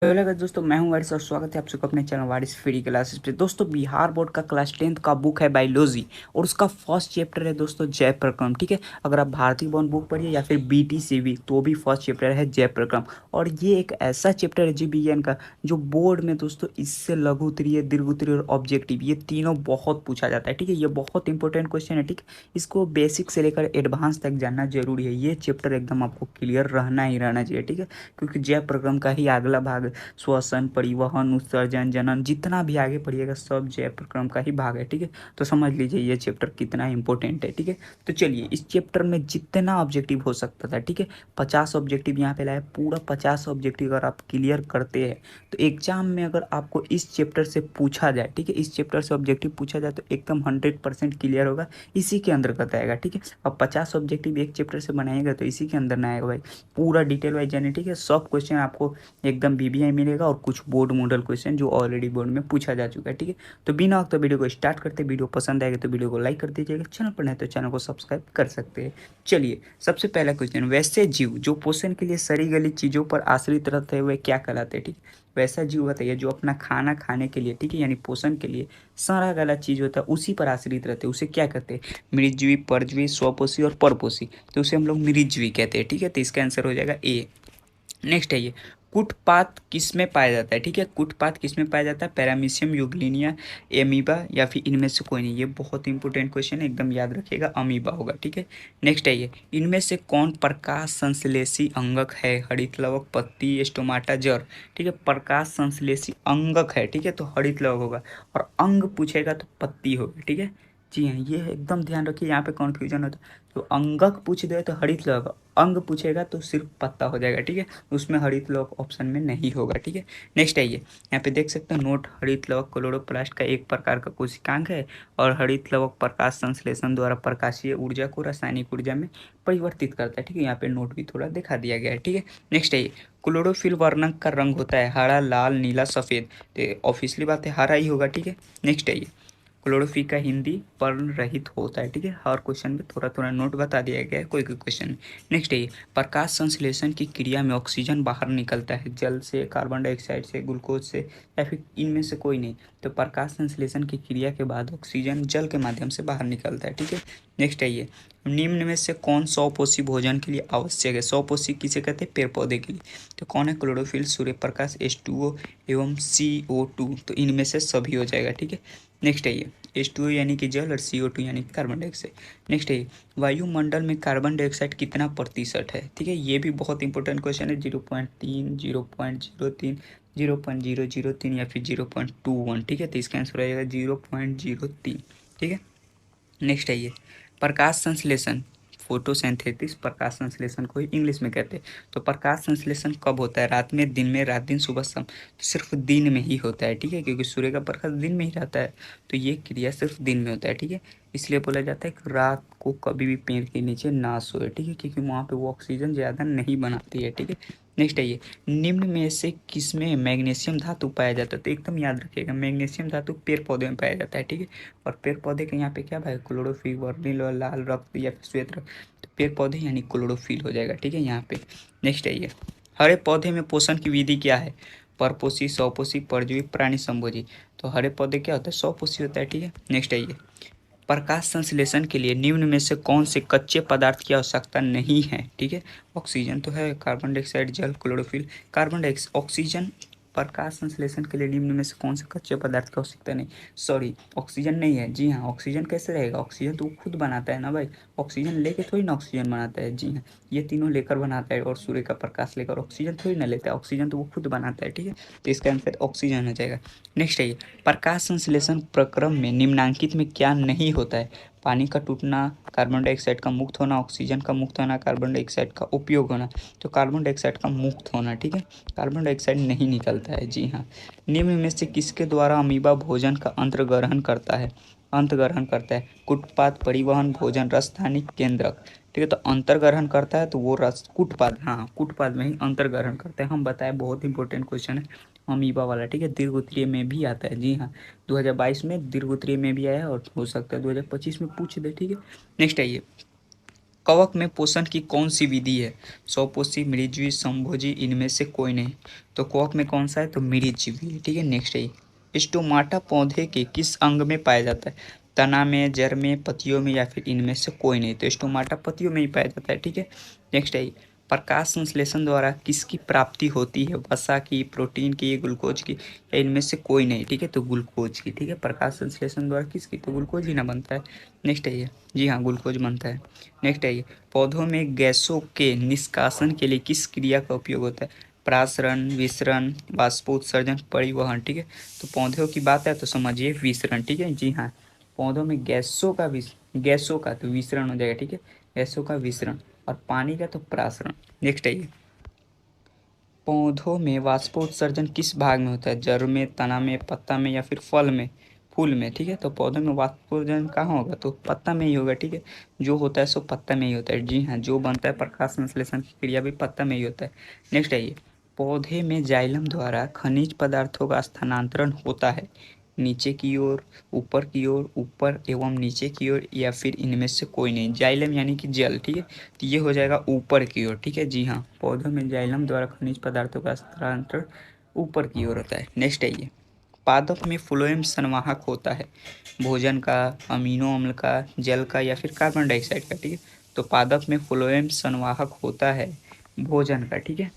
Hello guys, दोस्तों मैं हूं वारिस और स्वागत है आप सबका अपने चैनल वारिस फ्री क्लासेस पे। दोस्तों बिहार बोर्ड का क्लास 10th का बुक है बायोलॉजी और उसका फर्स्ट चैप्टर है दोस्तों जय प्रक्रम। ठीक है, अगर आप भारतीय बॉन्ड बुक पढ़िए या फिर बीटीसीबी तो भी फर्स्ट चैप्टर है जय प्रक्रम। और ये एक ऐसा चैप्टर है जीव विज्ञान का जो बोर्ड में दोस्तों इससे लघु उत्तरीय, दीर्घ उत्तरीय और ऑब्जेक्टिव ये तीनों बहुत पूछा जाता है। ठीक है, ये बहुत इंपॉर्टेंट क्वेश्चन है। ठीक है, इसको बेसिक से लेकर एडवांस तक जानना जरूरी है। ये चैप्टर एकदम आपको क्लियर रहना ही रहना चाहिए। ठीक है, क्योंकि जय प्रक्रम का ही अगला भाग श्वसन, परिवहन, उत्सर्जन, जनन जितना भी आगे पढ़िएगा सब जय प्रक्रम का ही भाग है। ठीक है, तो समझ लीजिए ये चैप्टर कितना इंपॉर्टेंट है। ठीक है, तो चलिए इस चैप्टर में जितना ऑब्जेक्टिव हो सकता था, ठीक है, 50 ऑब्जेक्टिव यहाँ पे लाए। पूरा 50 ऑब्जेक्टिव अगर आप क्लियर करते हैं तो एग्जाम में अगर आपको इस चैप्टर से पूछा जाए, ठीक है, इस चैप्टर से ऑब्जेक्टिव पूछा जाए तो एकदम 100% क्लियर होगा, इसी के अंतर्गत आएगा। ठीक है, अब 50 ऑब्जेक्टिव एक चैप्टर से बनाएगा तो इसी के अंदर ना आएगा भाई, पूरा डिटेल वाइज जाने। ठीक है, सब क्वेश्चन आपको एकदम वीवीआई मिलेगा और कुछ बोर्ड मॉडल क्वेश्चन जो ऑलरेडी बोर्ड में पूछा जा चुका है। ठीक है, तो बिना वक्त वीडियो को स्टार्ट करते, वीडियो पसंद आएगा तो वीडियो को लाइक कर दीजिएगा, चैनल पर नहीं तो चैनल को सब्सक्राइब कर सकते हैं। चलिए सबसे पहला क्वेश्चन, वैसे जीव जो पोषण के लिए सड़ी गली चीज़ों पर आश्रित रहते हुए क्या कहलाते हैं। ठीक, वैसा जीव होता है जो अपना खाना खाने के लिए, ठीक है, यानी पोषण के लिए सड़ा गला चीज होता है उसी पर आश्रित रहते हैं, उसे क्या कहते हैं, मृतजीवी, परजीवी, स्वपोषी और परपोषी। तो उसे हम लोग मृतजीवी कहते हैं। ठीक है, तो इसका आंसर हो जाएगा ए। नेक्स्ट है ये, कुटपात किस में पाया जाता है। ठीक है, कुटपात किस में पाया जाता है, पैरामीशियम, यूग्लिनिया, एमीबा या फिर इनमें से कोई नहीं। ये बहुत इंपॉर्टेंट क्वेश्चन है, एकदम याद रखिएगा, अमीबा होगा। ठीक है, नेक्स्ट है ये, इनमें से कौन प्रकाश संश्लेषी अंगक है, हरित लवक, पत्ती, स्टोमाटा, जड़। ठीक है, प्रकाश संश्लेषी अंगक है, ठीक है, तो हरित लवक होगा, और अंग पूछेगा तो पत्ती होगा। ठीक है, जी हाँ, ये एकदम ध्यान रखिए, यहाँ पे कॉन्फ्यूजन होता है। तो अंगक पूछ दे तो हरित लवक, अंग पूछेगा तो सिर्फ पत्ता हो जाएगा। ठीक है, उसमें हरित लवक ऑप्शन में नहीं होगा। ठीक है, नेक्स्ट आइए, यहाँ पे देख सकते हैं नोट, हरित लवक क्लोरोप्लास्ट का एक प्रकार का कोशिकांग है और हरित लवक प्रकाश संश्लेषण द्वारा प्रकाशीय ऊर्जा को रासायनिक ऊर्जा में परिवर्तित करता है। ठीक है, यहाँ पे नोट भी थोड़ा दिखा दिया गया है। ठीक है, नेक्स्ट आइए, क्लोरोफिल वर्णक का रंग होता है हरा, लाल, नीला, सफ़ेद। तो ऑब्वियसली बात है हरा ही होगा। ठीक है, नेक्स्ट आइए, क्लोरोफिल का हिंदी वर्ण रहित होता है। ठीक है, हर क्वेश्चन में थोड़ा थोड़ा नोट बता दिया गया है, कोई कोई क्वेश्चन। नेक्स्ट है, प्रकाश संश्लेषण की क्रिया में ऑक्सीजन बाहर निकलता है जल से, कार्बन डाइऑक्साइड से, ग्लूकोज से या फिर इनमें से कोई नहीं। तो प्रकाश संश्लेषण की क्रिया के बाद ऑक्सीजन जल के माध्यम से बाहर निकलता है। ठीक है, नेक्स्ट है ये, निम्न में से कौन सौपोषी भोजन के लिए आवश्यक है। सौपोषी किसे कहते हैं, पेड़ पौधे के लिए। तो कौन है, क्लोरोफिल, सूर्य प्रकाश, H2O एवं CO2। तो इनमें से सभी हो जाएगा। ठीक है, नेक्स्ट है ये, H2O यानी कि जल और CO2 यानी कि कार्बन डाइऑक्साइड। नेक्स्ट है, वायुमंडल में कार्बन डाइऑक्साइड कितना प्रतिशत है। ठीक है, ये भी बहुत इंपॉर्टेंट क्वेश्चन है, 0.3, 0.03, 0.003 या फिर 0.21। ठीक है, तो इसका आंसर हो जाएगा 0.03। ठीक है, नेक्स्ट है ये, प्रकाश संश्लेषण, फोटोसिंथेसिस प्रकाश संश्लेषण को ही इंग्लिश में कहते हैं। तो प्रकाश संश्लेषण कब होता है, रात में, दिन में, रात दिन, सुबह शाम। तो सिर्फ दिन में ही होता है। ठीक है, क्योंकि सूर्य का प्रकाश दिन में ही रहता है, तो ये क्रिया सिर्फ दिन में होता है। ठीक है, इसलिए बोला जाता है कि रात को कभी भी पेड़ के नीचे ना सोए। ठीक है, क्योंकि वहाँ पे वो ऑक्सीजन ज़्यादा नहीं बनाती है। ठीक है, नेक्स्ट है ये, निम्न में से किसमें मैग्नीशियम धातु पाया जाता है। तो एकदम याद रखिएगा, मैग्नीशियम धातु पेड़ पौधे में पाया जाता है। ठीक है, और पेड़ पौधे के यहाँ पे क्या भाई, क्लोरोफिल, वर्णिल और लाल रक्त या फिर श्वेत रक्त। तो पेड़ पौधे यानी क्लोरोफिल हो जाएगा। ठीक है, यहाँ पे नेक्स्ट है ये, हरे पौधे में पोषण की विधि क्या है, परपोषी, स्वपोषी, परजीवी, प्राणी संभोजी। तो हरे पौधे क्या होता है, स्वपोषी होता है। ठीक है, नेक्स्ट है ये, प्रकाश संश्लेषण के लिए निम्न में से कौन से कच्चे पदार्थ की आवश्यकता नहीं है। ठीक है, ऑक्सीजन तो है, कार्बन डाइऑक्साइड, जल, क्लोरोफिल, कार्बन डाइऑक्साइड, ऑक्सीजन। प्रकाश संश्लेषण के लिए निम्न में से कौन से कच्चे पदार्थ की आवश्यकता नहीं, सॉरी ऑक्सीजन नहीं है। जी हाँ, ऑक्सीजन कैसे रहेगा, ऑक्सीजन तो वो खुद बनाता है ना भाई, ऑक्सीजन लेके थोड़ी ना ऑक्सीजन बनाता है। जी हाँ, ये तीनों लेकर बनाता है, और सूर्य का प्रकाश लेकर ऑक्सीजन थोड़ी ना लेता है, ऑक्सीजन तो वो खुद बनाता है। ठीक है, तो इसका आंसर ऑक्सीजन हो जाएगा। नेक्स्ट है ये, प्रकाश संश्लेषण प्रक्रम में निम्नलिखित में क्या नहीं होता है, पानी का टूटना, कार्बन डाइऑक्साइड का मुक्त होना, ऑक्सीजन का मुक्त होना, कार्बन डाइऑक्साइड का उपयोग होना। तो कार्बन डाइऑक्साइड का मुक्त होना। ठीक है, कार्बन डाइऑक्साइड नहीं निकलता है। जी हाँ, निम्न में से किसके द्वारा अमीबा भोजन का अंतर्ग्रहण करता है, अंतर्ग्रहण करता है, कुटपात, परिवहन, भोजन, रसधानी, केंद्रक। ठीक है, तो अंतर्ग्रहण करता है तो वो रस कुटपात, हाँ कुटपात में ही अंतर्ग्रहण करता है। हम बताए बहुत इंपॉर्टेंट क्वेश्चन है अमीबा वाला। ठीक है, दीर्घ उत्तरीय में भी आता है। जी हाँ, 2022 में दीर्घ उत्तरीय में भी आया और हो सकता है 2025 में पूछ दे। ठीक है, नेक्स्ट आइए, कवक में पोषण की कौन सी विधि है? स्वपोषी, मृज्यी, संभोजी, इनमें से कोई नहीं। तो कवक में कौन सा है? तो मृज्यी है। ठीक है, नेक्स्ट है स्टोमाटा पौधे के किस अंग में पाया जाता है? तना में, जड़ में, पत्तियों में, या फिर इनमें से कोई नहीं। तो स्टोमाटा पत्तियों में ही पाया जाता है। ठीक है, नेक्स्ट है प्रकाश संश्लेषण द्वारा किसकी प्राप्ति होती है? वसा की, प्रोटीन की, ग्लूकोज की, या इनमें से कोई नहीं। ठीक है, तो ग्लूकोज की। ठीक है, प्रकाश संश्लेषण द्वारा किसकी? तो ग्लूकोज ही ना बनता है। नेक्स्ट है जी हाँ, ग्लूकोज बनता है। नेक्स्ट है पौधों में गैसों के निष्कासन के लिए किस क्रिया का उपयोग होता है? प्रासरण, विसरण, वाष्पोत्सर्जन, परिवहन। ठीक है, तो पौधों की बात है तो समझिए विसरण। ठीक है, जी हाँ, पौधों में गैसों का तो विसरण हो जाएगा। ठीक है, गैसों का विसरण, और पानी का तो प्रासरण। नेक्स्ट है पौधों में वाष्पोत्सर्जन किस भाग में होता है? जड़ में, तना में, पत्ता में, या फिर फूल में। ठीक है, तो पौधों में वाष्पोत्सर्जन कहाँ होगा? तो पत्ता में ही होगा। ठीक है, जो होता है सो पत्ता में ही होता है। जी हाँ, जो बनता है प्रकाश संश्लेषण की क्रिया भी पत्ता में ही होता है। नेक्स्ट है पौधे में जाइलम द्वारा खनिज पदार्थों का स्थानांतरण होता है नीचे की ओर, ऊपर की ओर, ऊपर एवं नीचे की ओर, या फिर इनमें से कोई नहीं। जाइलम यानी कि जल। ठीक है, तो ये हो जाएगा ऊपर की ओर। ठीक है, जी हाँ, पौधों में जाइलम द्वारा खनिज पदार्थों का स्थानांतरण ऊपर की ओर होता है। नेक्स्ट है पादप में फ्लोएम संवाहक होता है भोजन का, अमीनो अम्ल का, जल का, या फिर कार्बन डाइऑक्साइड का। ठीक है, तो पादप में फ्लोएम संवाहक होता है भोजन का। ठीक है,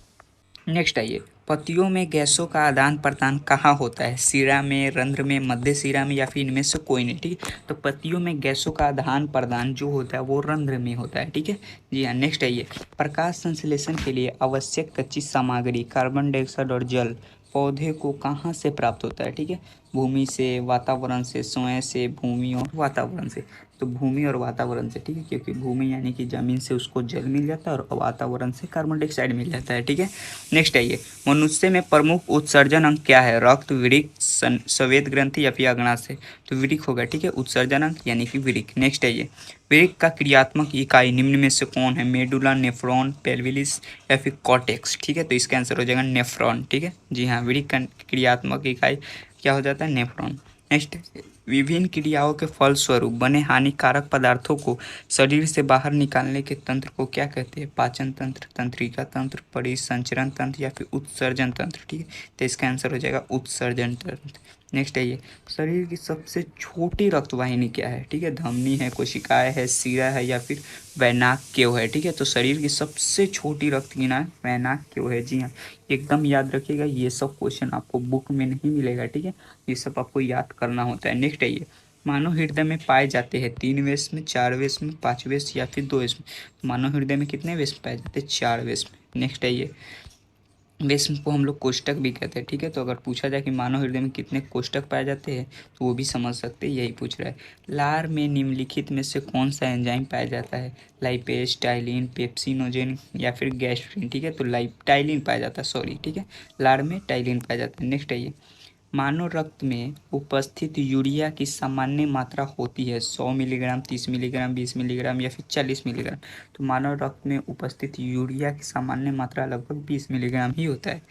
नेक्स्ट आइए पत्तियों में गैसों का आदान प्रदान कहाँ होता है? शिरा में, रंध्र में, मध्य शिरा में, या फिर इनमें से कोई नहीं। ठीक है, तो पत्तियों में गैसों का आदान प्रदान जो होता है वो रंध्र में होता है। ठीक है, जी हाँ, नेक्स्ट आइए प्रकाश संश्लेषण के लिए आवश्यक कच्ची सामग्री कार्बन डाइऑक्साइड और जल पौधे को कहाँ से प्राप्त होता है? ठीक है, भूमि से, वातावरण से, स्वयं से, भूमि और वातावरण से। तो भूमि और वातावरण से। ठीक है, क्योंकि भूमि यानी कि जमीन से उसको जल मिल जाता है और वातावरण से कार्बन डाइऑक्साइड मिल जाता है। ठीक है, नेक्स्ट आइए मनुष्य में प्रमुख उत्सर्जन अंग क्या है? रक्त, वृक्क, संवेद ग्रंथि, या फिर अग्नाशय। तो वृक्क होगा। ठीक है, उत्सर्जन अंग यानी कि वृक्क। नेक्स्ट आइए वृक्क का क्रियात्मक इकाई निम्न में से कौन है? मेडुला, नेफ्रॉन, पेल्विस, या फिर कॉर्टेक्स। ठीक है, तो इसका आंसर हो जाएगा नेफ्रॉन। ठीक है, जी हाँ, वृक्क का क्रियात्मक इकाई क्या हो जाता है? नेफ्रॉन। नेक्स्ट विभिन्न क्रियाओं के फलस्वरूप बने हानिकारक पदार्थों को शरीर से बाहर निकालने के तंत्र को क्या कहते हैं? पाचन तंत्र, तंत्रिका तंत्र, परिसंचरण तंत्र, या फिर उत्सर्जन तंत्र। ठीक है, तो इसका आंसर हो जाएगा उत्सर्जन तंत्र। नेक्स्ट है शरीर की सबसे छोटी रक्तवाहिनी क्या है? ठीक है, धमनी है, कोशिकाएं है, सिरा है, या फिर वैनाक्यो है। ठीक है, तो शरीर की सबसे छोटी रक्तवाहिनी वैनाक्यो है। जी हाँ, एकदम याद रखिएगा, ये सब क्वेश्चन आपको बुक में नहीं मिलेगा। ठीक है, ये सब आपको याद करना होता है। नेक्स्ट है मानव हृदय में पाए जाते हैं 3 वेश में, 4 वेश में, 5 वेश, या फिर 2 वेश में। मानव हृदय में कितने वेश पाए जाते हैं? 4 वेश में। नेक्स्ट है वेश को हम लोग कोष्टक भी कहते हैं। ठीक है, तो अगर पूछा जाए कि मानव हृदय में कितने कोष्टक पाए जाते हैं तो वो भी समझ सकते हैं, यही पूछ रहा है। लार में निम्नलिखित में से कौन सा एंजाइम पाया जाता है? लाइपेज, टाइलिन, पेप्सिनोजेन, या फिर गैस्ट्रिन। ठीक है, तो टाइलिन पाया जाता है, सॉरी। ठीक है, लार में टाइलिन पाया जाता है। नेक्स्ट है मानव रक्त में उपस्थित यूरिया की सामान्य मात्रा होती है 100 मिलीग्राम, 30 मिलीग्राम, 20 मिलीग्राम, या फिर 40 मिलीग्राम। तो मानव रक्त में उपस्थित यूरिया की सामान्य मात्रा लगभग 20 मिलीग्राम ही होता है।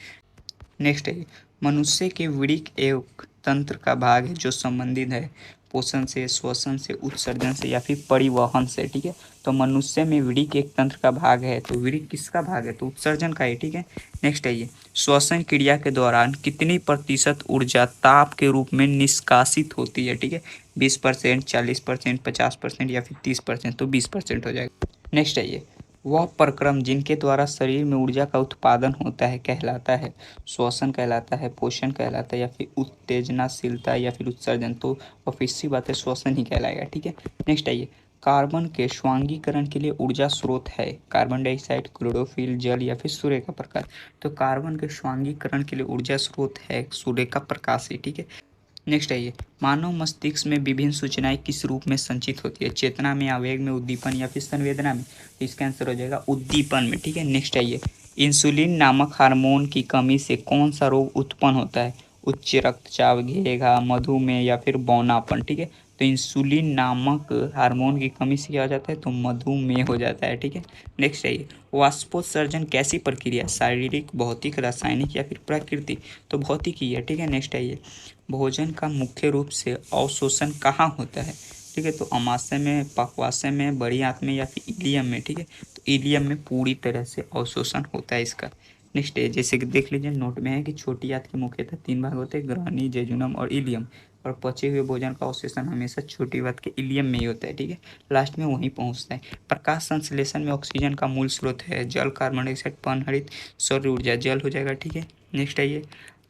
नेक्स्ट है मनुष्य के वृक्क एक तंत्र का भाग है जो संबंधित है पोषण से, श्वसन से, उत्सर्जन से, या फिर परिवहन से। ठीक है, तो मनुष्य में वृक्क एक तंत्र का भाग है, तो वृक्क किसका भाग है? तो उत्सर्जन का है। ठीक है, नेक्स्ट है श्वसन क्रिया के दौरान कितनी प्रतिशत ऊर्जा ताप के रूप में निष्कासित होती है? ठीक है, 20%, 40%, 50%, या फिर 30%। तो 20% हो जाएगा। नेक्स्ट है वह प्रक्रम जिनके द्वारा शरीर में ऊर्जा का उत्पादन होता है कहलाता है श्वसन कहलाता है, पोषण कहलाता है, या फिर उत्तेजनाशीलता, या फिर उत्सर्जन। तो ऑब्वियस सी बात है, श्वसन ही कहलाएगा। ठीक है, नेक्स्ट आइए कार्बन के स्वांगीकरण के लिए ऊर्जा स्रोत है कार्बन डाइऑक्साइड, क्लोरोफिल, जल, या फिर सूर्य का प्रकाश। तो कार्बन के स्वांगीकरण के लिए ऊर्जा स्रोत है सूर्य का प्रकाश ही। ठीक है, नेक्स्ट है मानव मस्तिष्क में विभिन्न सूचनाएं किस रूप में संचित होती है? चेतना में, आवेग में, उद्दीपन, या फिर संवेदना में। तो इसका आंसर हो जाएगा उद्दीपन में। ठीक है, नेक्स्ट है इंसुलिन नामक हार्मोन की कमी से कौन सा रोग उत्पन्न होता है? उच्च रक्तचाप, घेघा, मधुमेह, या फिर बौनापन। ठीक है, तो इंसुलिन नामक हार्मोन की कमी से क्या हो जाता है? तो मधुमेह हो जाता है। ठीक है, नेक्स्ट है वाष्पोत्सर्जन कैसी प्रक्रिया? शारीरिक, भौतिक, रासायनिक, या फिर प्राकृतिक। तो भौतिक ही है। ठीक है, नेक्स्ट है भोजन का मुख्य रूप से अवशोषण कहाँ होता है? ठीक है। तो अमाशय में, पक्वाशय में, बड़ी आंत में या फिर इलियम में, ठीक है। तो इलियम में पूरी तरह से अवशोषण होता है इसका। नेक्स्ट है, जैसे कि देख लीजिए नोट में है कि छोटी आंत के मुख्यतः 3 भाग होते हैं, ग्रहणी, जेजुनम और इलियम। और पचे हुए भोजन का अवशोषण हमेशा छोटी आंत के इलियम में ही होता है, ठीक है। लास्ट में वहीं पहुंचता है। प्रकाश संश्लेषण में ऑक्सीजन का मूल स्रोत है जल, कार्बन डाइऑक्साइड, पनहरित, सौर ऊर्जा, जल हो जाएगा, ठीक है। नेक्स्ट है ये,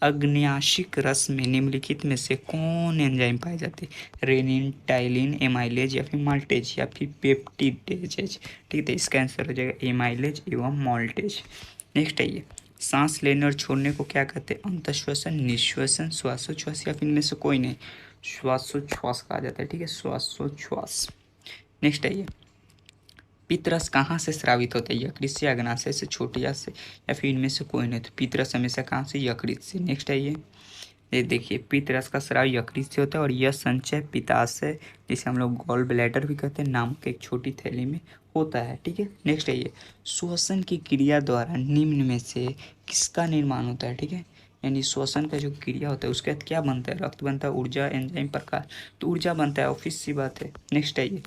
अग्न्याशिक रस में निम्नलिखित में से कौन एंजाइम पाए जाते हैं? रेनिन, टाइलिन, एमाइलेज या फिर माल्टेज या फिर पेप्टिडेज, ठीक है। इसका आंसर हो जाएगा एमाइलेज एवं माल्टेज। नेक्स्ट है ये, सांस लेने और छोड़ने को क्या कहते हैं? अंतःश्वसन, निश्वसन, श्वासोच्छ्वास या फिर इनमें से कोई नहीं? श्वासोच्छ्वास कहा जाता है, ठीक है, श्वासोच्छ्वास। नेक्स्ट है ये, पितरस कहाँ से स्रावित होता है? यकृत से, अग्नाशय से, छोटी आंत से या फिर इनमें से कोई नहीं? तो पितरस हमेशा कहाँ से? यकृत से। नेक्स्ट है ये देखिए, पितरस का स्राव यकृत से होता है और यह संचय पित्ताशय, जिसे हम लोग गॉल ब्लैडर भी कहते हैं, नामक एक छोटी थैली में होता है, ठीक है। नेक्स्ट है ये, श्वसन की क्रिया द्वारा निम्न में से किसका निर्माण होता है? ठीक है, यानी श्वसन का जो क्रिया होता है उसके बाद क्या बनता है? रक्त बनता है, ऊर्जा, एंजाइम, प्रकाश। तो ऊर्जा बनता है, ऑफिस सी बात है। नेक्स्ट है ये,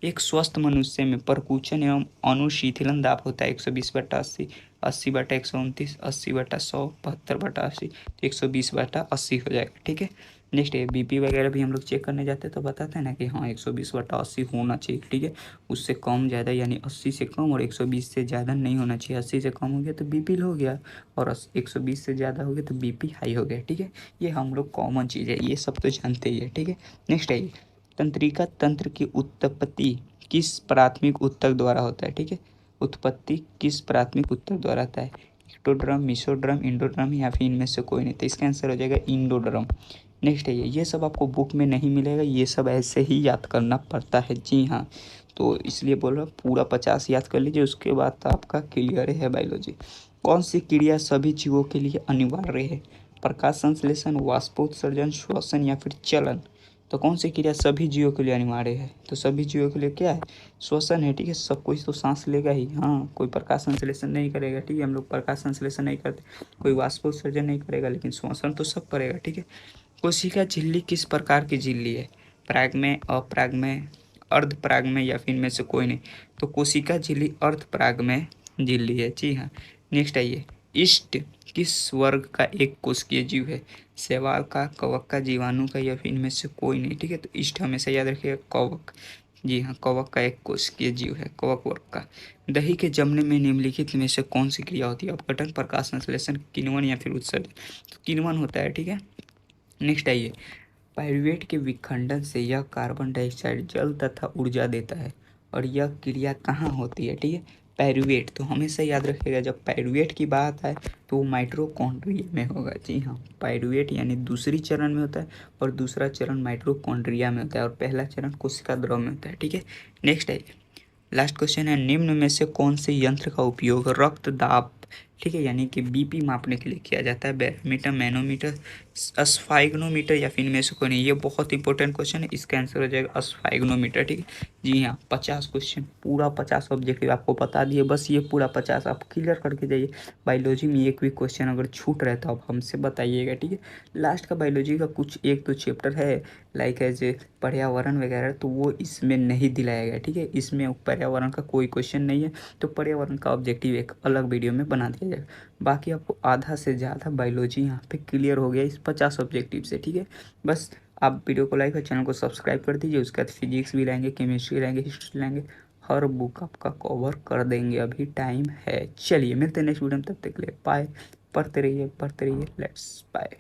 एक स्वस्थ मनुष्य में परकुचन एवं अनुशीतलन दाब होता है 120/80, 80/129, 80/100, 72/80, 120/80 हो जाएगा, ठीक है। नेक्स्ट है, बीपी वगैरह भी हम लोग चेक करने जाते हैं तो बताते हैं ना कि हाँ 120/80 होना चाहिए, ठीक है। उससे कम ज़्यादा यानी 80 से कम और 120 से ज़्यादा नहीं होना चाहिए। 80 से कम हो गया तो बीपी लो हो गया और 120 से ज़्यादा हो गया तो बीपी हाई हो गया, ठीक है। ये हम लोग कॉमन चीज़ है, ये सब तो जानते ही है, ठीक है। नेक्स्ट है, तंत्रिका तंत्र की उत्पत्ति किस प्राथमिक ऊतक द्वारा होता है? ठीक है, उत्पत्ति किस प्राथमिक ऊतक द्वारा होता है? एक्टोड्रम, मिसोड्रम, इंडोड्रम या फिर इनमें से कोई नहीं? तो इसका आंसर हो जाएगा इंडोड्रम। नेक्स्ट है ये सब आपको बुक में नहीं मिलेगा, ये सब ऐसे ही याद करना पड़ता है, जी हाँ। तो इसलिए बोल रहा हूँ पूरा 50 याद कर लीजिए, उसके बाद तो आपका क्लियर है बायोलॉजी। कौन सी क्रिया सभी जीवों के लिए अनिवार्य है? प्रकाश संश्लेषण, वाष्पोत्सर्जन, श्वसन या फिर चलन? तो कौन सी क्रिया सभी जीवों के लिए अनिवार्य है? तो सभी जीवों के लिए क्या है? श्वसन है, ठीक है। सब कोई तो सांस लेगा ही, हाँ। कोई प्रकाश संश्लेषण नहीं करेगा, ठीक है, हम लोग प्रकाश संश्लेषण नहीं करते। कोई वाष्पोत्सर्जन नहीं करेगा, लेकिन श्वसन तो सब करेगा, ठीक है। कोशिका झिल्ली किस प्रकार की झिल्ली है? पराग में, अपराग में, अर्ध पराग में या फिर इनमें से कोई नहीं? तो कोशिका झिल्ली अर्ध पराग में झिल्ली है, जी हाँ। नेक्स्ट आइए, इष्ट किस वर्ग का एक कोशिकीय जीव है? शैवाल का, कवक का, जीवाणु का या फिर इनमें से कोई नहीं? ठीक है, तो इष्ट हमेशा याद रखिएगा कवक, जी हाँ, कवक का एक कोशिकीय जीव है, कवक वर्ग का। दही के जमने में निम्नलिखित में से कौन सी क्रिया होती है? अपघटन, प्रकाश संश्लेषण, किण्वन या फिर उत्सर्जन? तो किण्वन होता है, ठीक है। नेक्स्ट आइए, पाइरूवेट के विखंडन से यह कार्बन डाइऑक्साइड, जल तथा ऊर्जा देता है और यह क्रिया कहाँ होती है? ठीक है, पाइरूवेट। तो हमेशा याद रखिएगा जब पाइरूवेट की बात आए तो वो माइटोकॉन्ड्रिया में होगा, जी हाँ। पाइरूवेट यानी दूसरी चरण में होता है और दूसरा चरण माइटोकॉन्ड्रिया में होता है और पहला चरण कोशिका द्रव में होता है, ठीक है। नेक्स्ट है, लास्ट क्वेश्चन है, निम्न में से कौन से यंत्र का उपयोग रक्त दाब, ठीक है, यानी कि बीपी मापने के लिए किया जाता है? बैरोमीटर, मैनोमीटर, स्फाइग्नोमीटर या फिर इनमें से कोई नहीं? ये बहुत इंपॉर्टेंट क्वेश्चन है, इसका आंसर हो जाएगा स्फाइग्नोमीटर, ठीक है। जी हाँ, 50 क्वेश्चन, पूरा 50 ऑब्जेक्टिव आपको बता दिए, बस ये पूरा 50 आप क्लियर करके जाइए। बायोलॉजी में एक भी क्वेश्चन अगर छूट रहा है तो आप हमसे बताइएगा, ठीक है। लास्ट का बायोलॉजी का कुछ एक तो चैप्टर है लाइक एज पर्यावरण वगैरह, तो वो इसमें नहीं दिलाया गया, ठीक है। इसमें पर्यावरण का कोई क्वेश्चन नहीं है, तो पर्यावरण का ऑब्जेक्टिव एक अलग वीडियो में बना दिया जाएगा। बाकी आपको आधा से ज़्यादा बायोलॉजी यहाँ पे क्लियर हो गया इस 50 ऑब्जेक्टिव से, ठीक है। बस आप वीडियो को लाइक और चैनल को सब्सक्राइब कर दीजिए, उसके बाद फिजिक्स भी लाएंगे, केमिस्ट्री लाएंगे, हिस्ट्री लाएंगे, हर बुक आपका कवर कर देंगे, अभी टाइम है। चलिए मिलते हैं नेक्स्ट वीडियो में, तब तक के लिए बाय। पढ़ते रहिए, लेट्स बाय।